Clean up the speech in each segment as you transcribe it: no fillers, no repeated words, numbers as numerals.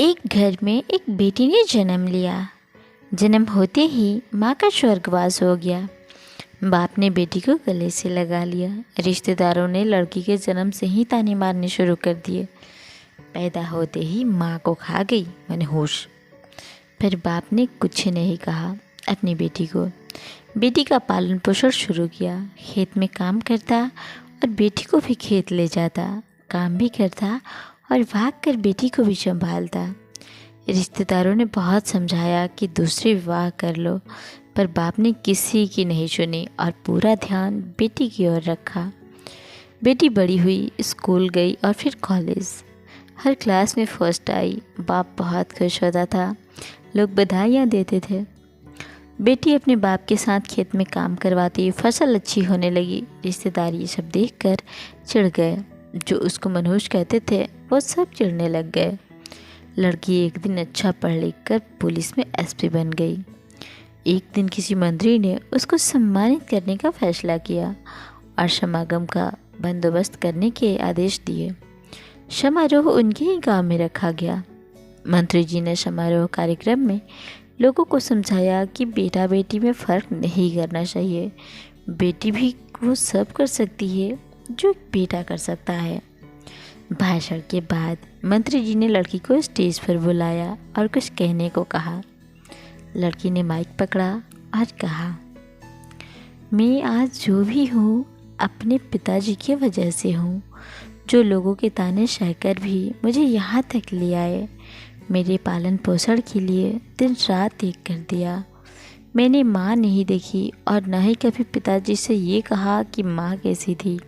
एक घर में एक बेटी ने जन्म लिया। जन्म होते ही माँ का स्वर्गवास हो गया। बाप ने बेटी को गले से लगा लिया। रिश्तेदारों ने लड़की के जन्म से ही ताने मारने शुरू कर दिए। पैदा होते ही माँ को खा गई मनहूस। फिर बाप ने कुछ नहीं कहा अपनी बेटी को। बेटी का पालन पोषण शुरू किया। खेत में काम करता और बेटी को भी खेत ले जाता, काम भी करता और भाग कर बेटी को भी संभालता। रिश्तेदारों ने बहुत समझाया कि दूसरे विवाह कर लो, पर बाप ने किसी की नहीं सुनी और पूरा ध्यान बेटी की ओर रखा। बेटी बड़ी हुई, स्कूल गई और फिर कॉलेज। हर क्लास में फर्स्ट आई। बाप बहुत खुश होता था, लोग बधाइयाँ देते थे। बेटी अपने बाप के साथ खेत में काम करवाती, फसल अच्छी होने लगी। रिश्तेदार ये सब देखकर चिढ़ गए। जो उसको मनहूस कहते थे वो सब चिढ़ने लग गए। लड़की एक दिन अच्छा पढ़ लिख कर पुलिस में एसपी बन गई। एक दिन किसी मंत्री ने उसको सम्मानित करने का फैसला किया और समागम का बंदोबस्त करने के आदेश दिए। समारोह उनके ही गांव में रखा गया। मंत्री जी ने समारोह कार्यक्रम में लोगों को समझाया कि बेटा बेटी में फ़र्क नहीं करना चाहिए। बेटी भी वो सब कर सकती है जो एक बेटा कर सकता है। भाषण के बाद मंत्री जी ने लड़की को स्टेज पर बुलाया और कुछ कहने को कहा। लड़की ने माइक पकड़ा और कहा, मैं आज जो भी हूँ अपने पिताजी की वजह से हूँ, जो लोगों के ताने सहकर भी मुझे यहाँ तक ले आए। मेरे पालन पोषण के लिए दिन रात एक कर दिया। मैंने माँ नहीं देखी और न ही कभी पिताजी से ये कहा कि माँ कैसी थी,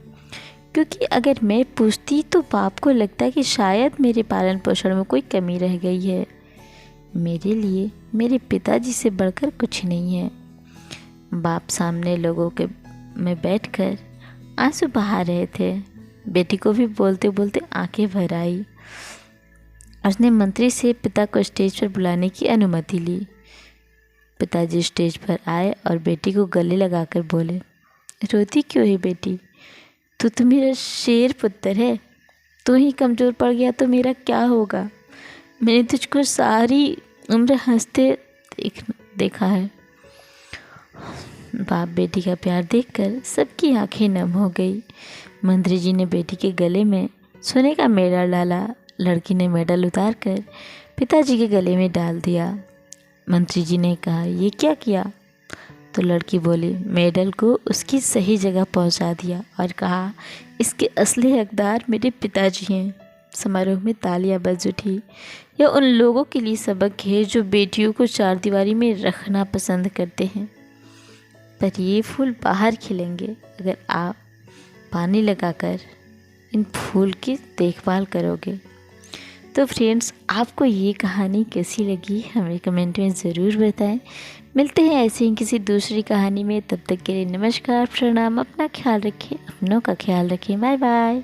क्योंकि अगर मैं पूछती तो बाप को लगता कि शायद मेरे पालन पोषण में कोई कमी रह गई है। मेरे लिए मेरे पिताजी से बढ़कर कुछ नहीं है। बाप सामने लोगों के में बैठकर आंसू बहा रहे थे। बेटी को भी बोलते बोलते आंखें भर आई। उसने मंत्री से पिता को स्टेज पर बुलाने की अनुमति ली। पिताजी स्टेज पर आए और बेटी को गले लगाकर बोले, रोती क्यों है बेटी? तू तो मेरा शेर पुत्र है। तू ही कमज़ोर पड़ गया तो मेरा क्या होगा? मैंने तुझको सारी उम्र हंसते देखा है। बाप बेटी का प्यार देखकर सबकी आंखें नम हो गई। मंत्री जी ने बेटी के गले में सोने का मेडल डाला। लड़की ने मेडल उतार कर पिताजी के गले में डाल दिया। मंत्री जी ने कहा, ये क्या किया? तो लड़की बोली, मेडल को उसकी सही जगह पहुंचा दिया और कहा, इसके असली हकदार मेरे पिताजी हैं। समारोह में तालियां बज उठी। यह उन लोगों के लिए सबक है जो बेटियों को चारदीवारी में रखना पसंद करते हैं। पर ये फूल बाहर खिलेंगे अगर आप पानी लगाकर इन फूल की देखभाल करोगे। तो फ्रेंड्स, आपको ये कहानी कैसी लगी हमें कमेंट में ज़रूर बताएं। मिलते हैं ऐसे ही किसी दूसरी कहानी में। तब तक के लिए नमस्कार, प्रणाम। अपना ख्याल रखें, अपनों का ख्याल रखें। Bye bye.